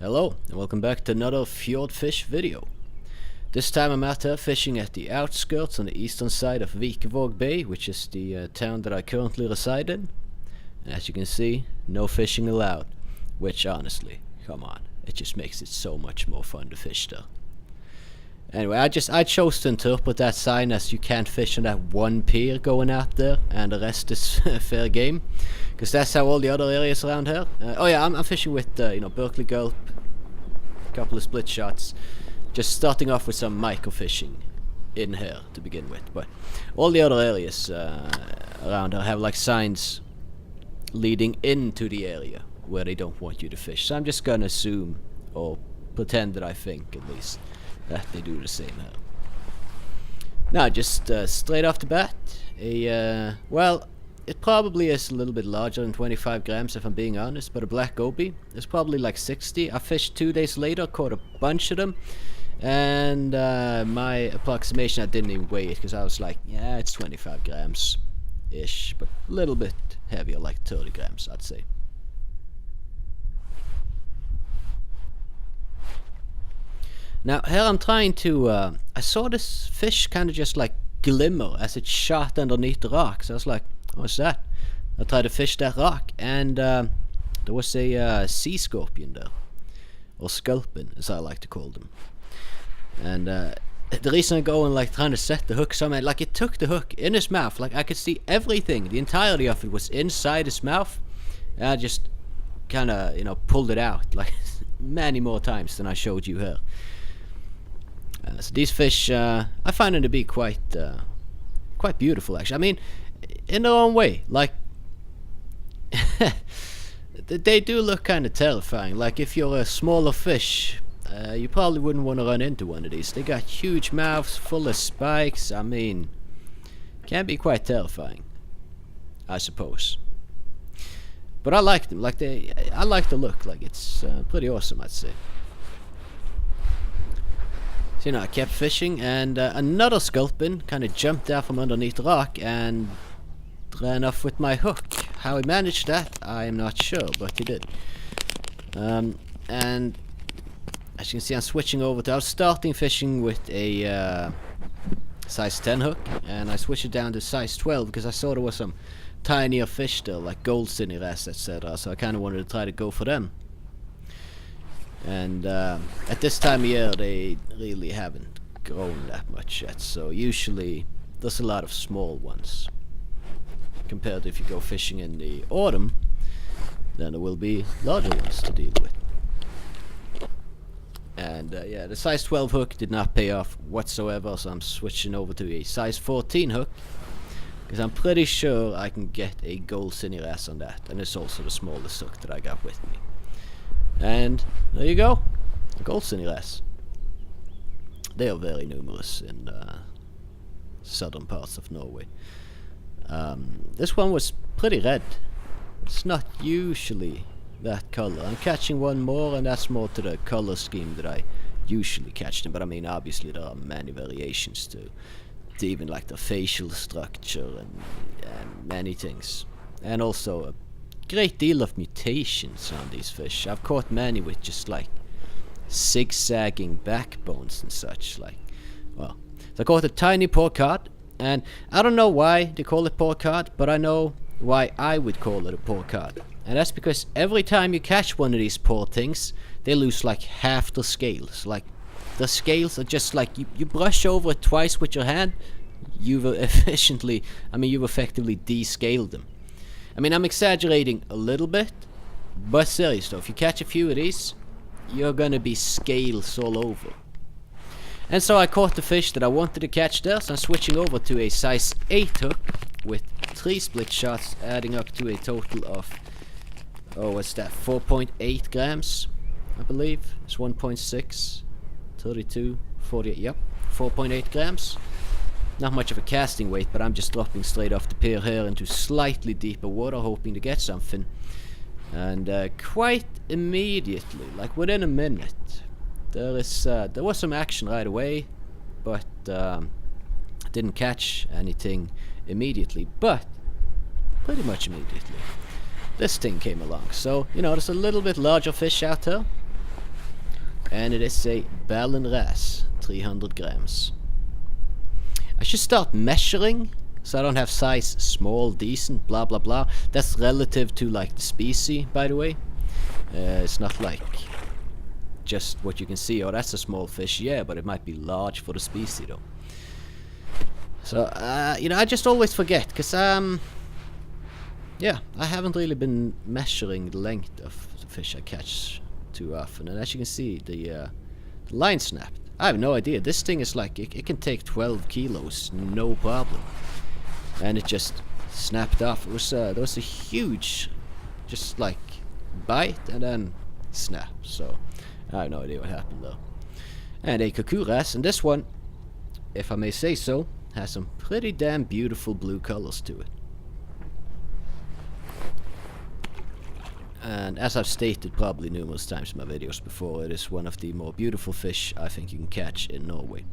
Hello and welcome back to another FjordFish video. This time I'm out here fishing at the outskirts on the eastern side of Vikevåg Bay, which is the town that I currently reside in. And as you can see, no fishing allowed, which honestly, come on, it just makes it so much more fun to fish there. Anyway, I chose to interpret that sign as you can't fish on that one pier going out there and the rest is fair game, because that's how all the other areas around here. Oh yeah, I'm fishing with Berkeley gulp, a couple of split shots, just starting off with some micro fishing in here to begin with. But all the other areas around here have like signs leading into the area where they don't want you to fish. So I'm just gonna assume, or pretend that I think at least, that they do the same here. Now, just straight off the bat, well, it probably is a little bit larger than 25 grams if I'm being honest, but a black goby is probably like 60. I fished 2 days later, caught a bunch of them, and my approximation, I didn't even weigh it because I was like, yeah, it's 25 grams ish, but a little bit heavier, like 30 grams I'd say. Now here I'm trying to, I saw this fish kind of just like glimmer as it shot underneath the rock. So I was like, what's that? I tried to fish that rock and there was a sea scorpion there. Or sculpin as I like to call them. And the reason I go and like trying to set the hook somewhere, like it took the hook in his mouth. Like I could see everything, the entirety of it was inside his mouth. And I just kind of, pulled it out like many more times than I showed you here. So these fish, I find them to be quite beautiful actually. I mean, in their own way, like they do look kind of terrifying. Like if you're a smaller fish, you probably wouldn't want to run into one of these. They got huge mouths full of spikes. I mean, can be quite terrifying, I suppose. But I like them. Like I like the look. Like it's pretty awesome, I'd say. So, I kept fishing, and another sculpin kind of jumped out from underneath the rock and ran off with my hook. How he managed that, I am not sure, but he did. And as you can see, I'm switching over to, I was starting fishing with a size 10 hook, and I switched it down to size 12 because I saw there was some tinier fish there, like gold cineras, etc. So I kind of wanted to try to go for them. And at this time of year they really haven't grown that much yet, so usually there's a lot of small ones compared to if you go fishing in the autumn, then there will be larger ones to deal with. And yeah, the size 12 hook did not pay off whatsoever, so I'm switching over to a size 14 hook because I'm pretty sure I can get a gold cineras on that, and it's also the smallest hook that I got with me. And there you go, gold cineras. They are very numerous in southern parts of Norway. This one was pretty red. It's not usually that color. I'm catching one more, and that's more to the color scheme that I usually catch them. But I mean, obviously there are many variations to even like the facial structure and many things, and also a great deal of mutations on these fish. I've caught many with just like zigzagging backbones and such. Like, well, so I caught a tiny porcard, and I don't know why they call it porcard, but I know why I would call it a porcard, and that's because every time you catch one of these poor things, they lose like half the scales. Like the scales are just like you brush over it twice with your hand, you've effectively descaled them. I mean, I'm exaggerating a little bit, but seriously though, if you catch a few of these, you're gonna be scales all over. And so I caught the fish that I wanted to catch there, so I'm switching over to a size 8 hook with 3 split shots, adding up to a total of, what's that, 4.8 grams, I believe. It's 1.6, 32, 48, yep, 4.8 grams. Not much of a casting weight, but I'm just dropping straight off the pier here into slightly deeper water, hoping to get something. And quite immediately, like within a minute, there was some action right away, but I didn't catch anything immediately, but pretty much immediately this thing came along. So, there's a little bit larger fish out there, and it is a Berlin Ras, 300 grams. I should start measuring, so I don't have size small, decent, blah blah blah. That's relative to like the species, by the way. It's not like just what you can see. Oh, that's a small fish, yeah, but it might be large for the species though. So you know, I just always forget, because yeah, I haven't really been measuring the length of the fish I catch too often, and as you can see, the line snapped. I have no idea. This thing is like, it can take 12 kilos, no problem. And it just snapped off. It was there was a huge, just like, bite and then snap. So I have no idea what happened though. And a cuckoo wrasse, and this one, if I may say so, has some pretty damn beautiful blue colors to it. And as I've stated probably numerous times in my videos before, it is one of the more beautiful fish I think you can catch in Norway.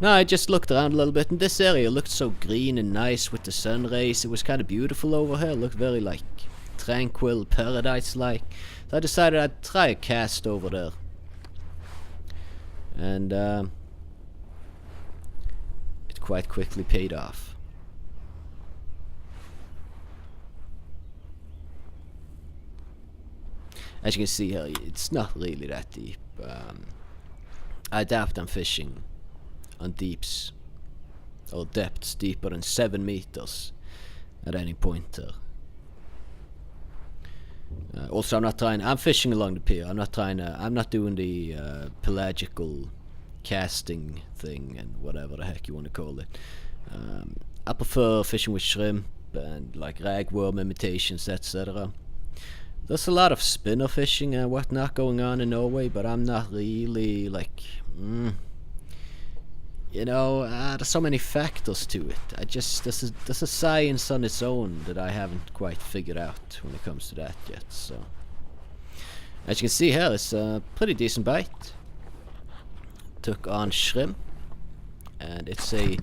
Now, I just looked around a little bit, and this area looked so green and nice with the sun rays. It was kind of beautiful over here. It looked very like tranquil, paradise-like. So I decided I'd try a cast over there. And it quite quickly paid off. As you can see here, it's not really that deep. I doubt I'm fishing on deeps or depths deeper than 7 meters at any point here. Also, I'm fishing along the pier. I'm not doing the pelagical casting thing and whatever the heck you want to call it. I prefer fishing with shrimp and like ragworm imitations, etc. There's a lot of spinner fishing and whatnot going on in Norway, but I'm not really like, you know, there's so many factors to it. There's a science on its own that I haven't quite figured out when it comes to that yet. So, as you can see here, it's a pretty decent bite. Took on shrimp, and it's a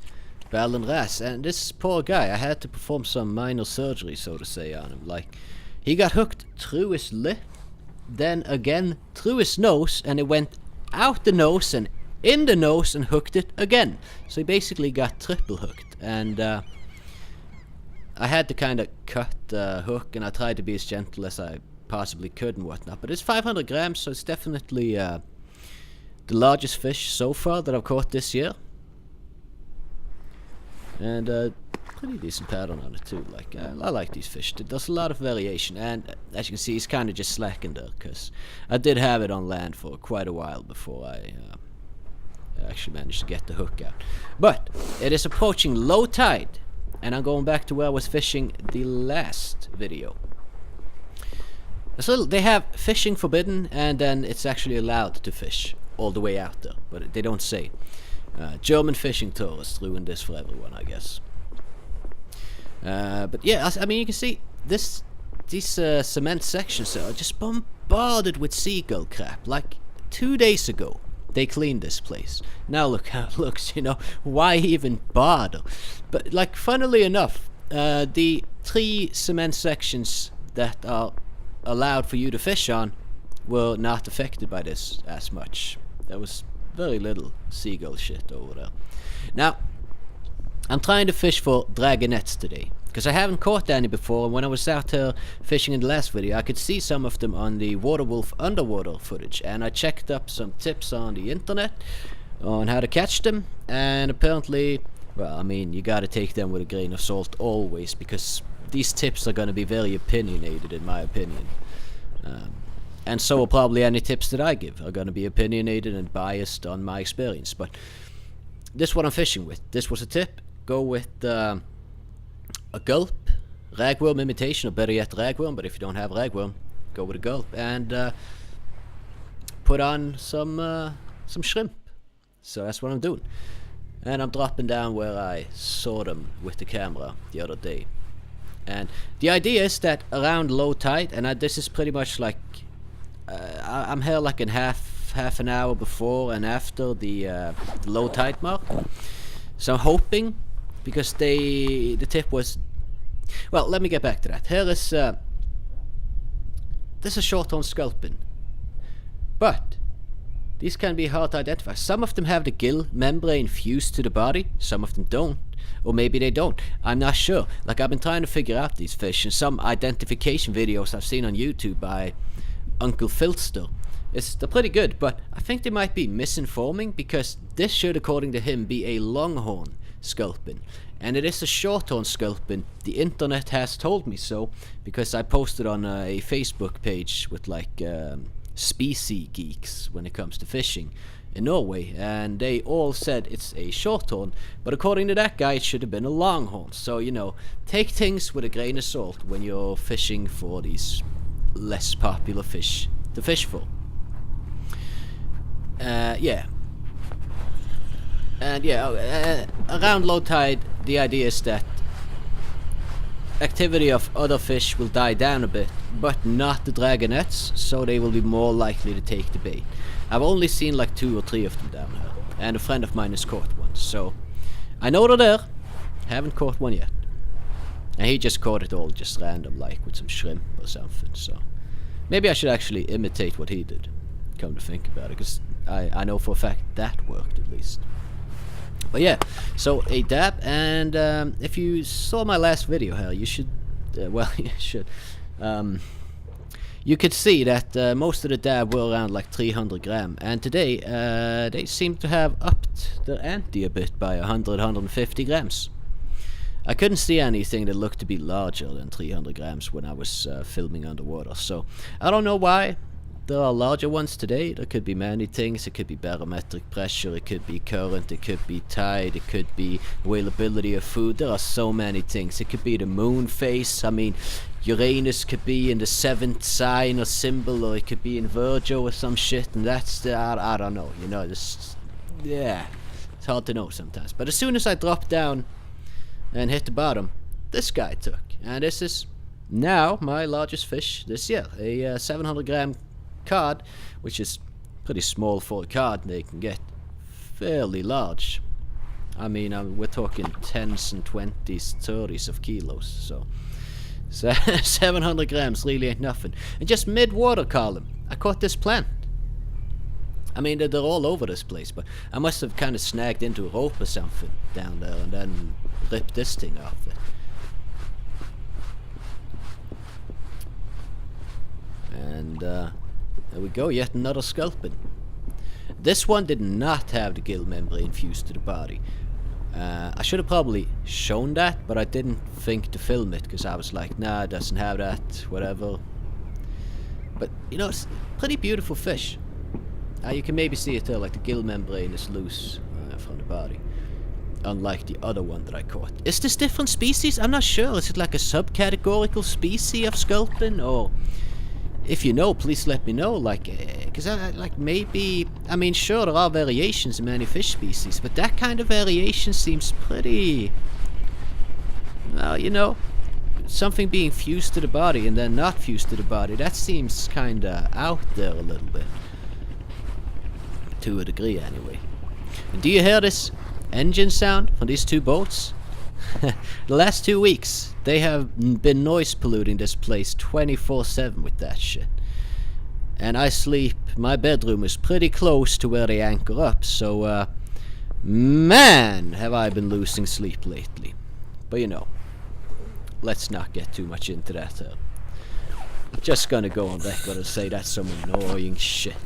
Berlin Ras. And this poor guy, I had to perform some minor surgery, so to say, on him. Like, he got hooked through his lip, then again through his nose, and it went out the nose and in the nose and hooked it again. So he basically got triple hooked, and I had to kind of cut the hook, and I tried to be as gentle as I possibly could and whatnot. But it's 500 grams, so it's definitely the largest fish so far that I've caught this year. And pretty decent pattern on it too. Like, I like these fish. There's a lot of variation, and as you can see, he's kind of just slacking there, because I did have it on land for quite a while before I actually managed to get the hook out. But it is approaching low tide, and I'm going back to where I was fishing the last video. So they have fishing forbidden, and then it's actually allowed to fish all the way out there, but they don't say. German fishing tourists ruined this for everyone, I guess. But yeah, I mean, you can see these cement sections are just bombarded with seagull crap. Like 2 days ago, they cleaned this place. Now look how it looks, you know. Why even bother? But like, funnily enough, the 3 cement sections that are allowed for you to fish on were not affected by this as much. There was very little seagull shit over there. Now, I'm trying to fish for dragonets today, because I haven't caught any before, and when I was out here fishing in the last video, I could see some of them on the Waterwolf underwater footage, and I checked up some tips on the internet on how to catch them, and apparently, well, I mean, you gotta take them with a grain of salt always, because these tips are gonna be very opinionated, in my opinion. And so will probably any tips that I give are gonna be opinionated and biased on my experience, but this is what I'm fishing with. This was a tip. Go with a gulp, ragworm imitation, or better yet, ragworm. But if you don't have ragworm, go with a gulp, and put on some shrimp. So that's what I'm doing, and I'm dropping down where I saw them with the camera the other day. And the idea is that around low tide, and this is pretty much like I'm here like in half an hour before and after the low tide mark. So I'm hoping, because the tip was, well, let me get back to that. Here is this is short-horn sculpin, but these can be hard to identify. Some of them have the gill membrane fused to the body, some of them don't. Or maybe they don't. I'm not sure. Like, I've been trying to figure out these fish, and some identification videos I've seen on YouTube by Uncle Filster. They're pretty good, but I think they might be misinforming, because this should, according to him, be a longhorn sculpin. And it is a shorthorn sculpin. The internet has told me so, because I posted on a Facebook page with like species geeks when it comes to fishing in Norway, and they all said it's a shorthorn, but according to that guy it should have been a longhorn. So, you know, take things with a grain of salt when you're fishing for these less popular fish to fish for. Yeah. And yeah, around low tide, the idea is that activity of other fish will die down a bit, but not the dragonets, so they will be more likely to take the bait. I've only seen like 2 or 3 of them down here, and a friend of mine has caught one, so I know they're there. Haven't caught one yet. And he just caught it all just random, like with some shrimp or something, so maybe I should actually imitate what he did, come to think about it, because I know for a fact that worked at least. But yeah, so a dab, and if you saw my last video here, you should, well, you should, you could see that most of the dab were around like 300 gram, and today they seem to have upped their ante a bit by 100-150 grams. I couldn't see anything that looked to be larger than 300 grams when I was filming underwater, so I don't know why. There are larger ones today. There could be many things. It could be barometric pressure, it could be current, it could be tide, it could be availability of food. There are so many things. It could be the moon phase. I mean, Uranus could be in the 7th sign or symbol, or it could be in Virgo or some shit, and that's the, I don't know, you know, this, yeah, it's hard to know sometimes. But as soon as I dropped down and hit the bottom, this guy took, and this is now my largest fish this year, a 700 gram cod, which is pretty small for a cod. They can get fairly large. I mean, we're talking 10s and 20s, 30s of kilos, so 700 grams really ain't nothing. And just mid-water column, I caught this plant. I mean, they're all over this place, but I must have kind of snagged into a rope or something down there and then ripped this thing off it. And there we go, yet another sculpin. This one did not have the gill membrane fused to the body. I should have probably shown that, but I didn't think to film it, because I was like, nah, it doesn't have that, whatever. But, you know, it's a pretty beautiful fish. You can maybe see it there, like the gill membrane is loose from the body. Unlike the other one that I caught. Is this different species? I'm not sure. Is it like a subcategorical species of sculpin, or... if you know, please let me know, like, because like maybe, I mean, sure, there are variations in many fish species, but that kind of variation seems pretty, well, you know, something being fused to the body and then not fused to the body, that seems kinda out there a little bit, to a degree anyway. And do you hear this engine sound from these two boats? The last 2 weeks, they have been noise polluting this place 24/7 with that shit. And I sleep, my bedroom is pretty close to where they anchor up, so, man, have I been losing sleep lately. But you know, let's not get too much into that. Just gonna go on record and say that's some annoying shit.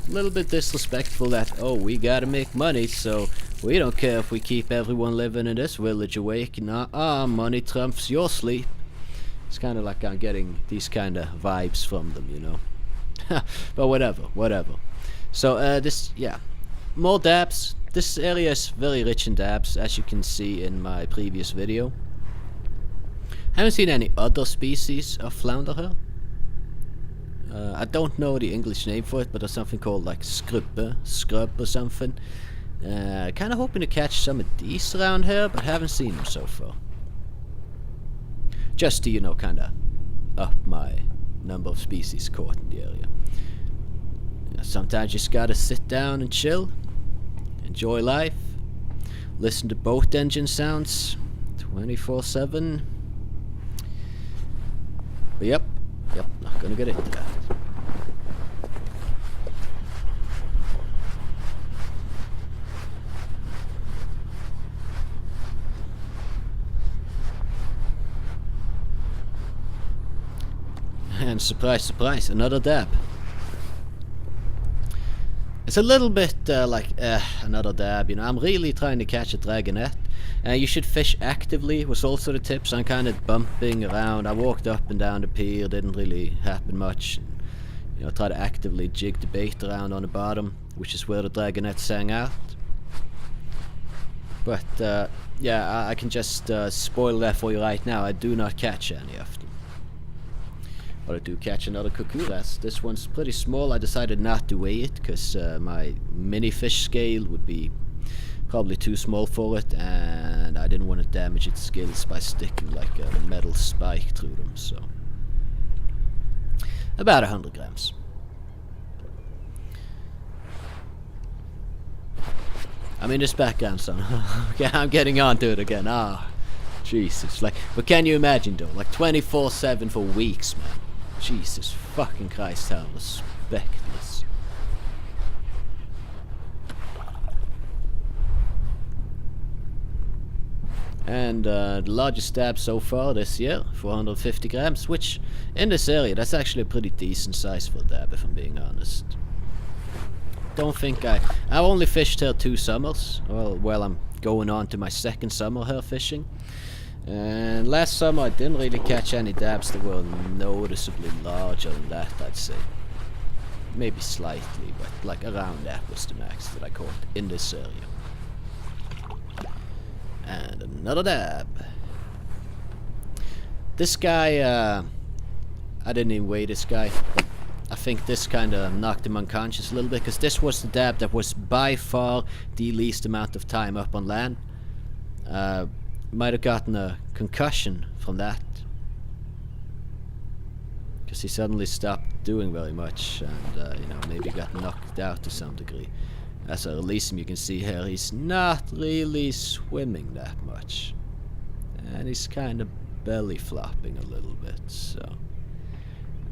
A little bit disrespectful that, oh, we gotta make money, so we don't care if we keep everyone living in this village awake. Nah, money trumps your sleep. It's kind of like I'm getting these kind of vibes from them, you know. But whatever. So, this, yeah, more dabs. This area is very rich in dabs, as you can see in my previous video. Haven't seen any other species of flounder here. I don't know the English name for it, but there's something called like scrub or something. Kind of hoping to catch some of these around here, but haven't seen them so far. Just to, you know, kind of up my number of species caught in the area. Sometimes you just gotta sit down and chill, enjoy life, listen to boat engine sounds 24/7. But yep, not gonna get into that. And surprise, surprise, another dab. It's a little bit another dab, you know. I'm really trying to catch a dragonette. You should fish actively was also the tips. I'm kind of bumping around. I walked up and down the pier, didn't really happen much. You know, try to actively jig the bait around on the bottom, which is where the dragonettes hang out. But yeah, I can just spoil that for you right now. I do not catch any of them. But I do catch another cucurras. This one's pretty small. I decided not to weigh it because my mini fish scale would be probably too small for it, and I didn't want to damage its scales by sticking like a metal spike through them. So about 100 grams. I'm in this background, son. Okay, I'm getting onto it again. Ah, Jesus. Like, but can you imagine though? Like 24/7 for weeks, man. Jesus fucking Christ, how respectless. And the largest dab so far this year, 450 grams, which in this area, that's actually a pretty decent size for a dab, if I'm being honest. Don't think I've only fished here 2 summers. Well, I'm going on to my 2nd summer here fishing. And last summer I didn't really catch any dabs that were noticeably larger than that, I'd say. Maybe slightly, but like around that was the max that I caught in this area. And another dab. This guy, I didn't even weigh this guy. I think this kind of knocked him unconscious a little bit, because this was the dab that was by far the least amount of time up on land. Might have gotten a concussion from that, because he suddenly stopped doing very much, and you know, maybe got knocked out to some degree. As I release him, you can see here he's not really swimming that much, and he's kind of belly flopping a little bit. So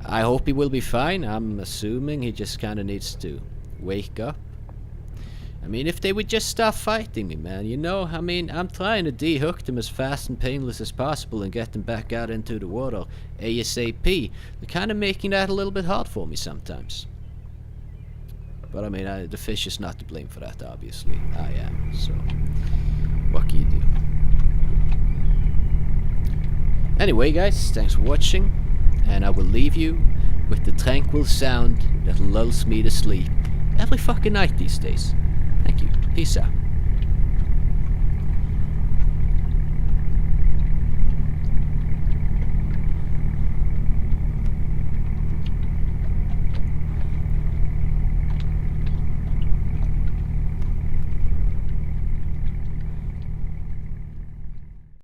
I hope he will be fine. I'm assuming he just kind of needs to wake up. I mean, if they would just stop fighting me, man, you know? I mean, I'm trying to de-hook them as fast and painless as possible and get them back out into the water ASAP. They're kind of making that a little bit hard for me sometimes. But I mean, the fish is not to blame for that, obviously. I am, so what can you do? Anyway, guys, thanks for watching, and I will leave you with the tranquil sound that lulls me to sleep every fucking night these days. Thank you. Peace out.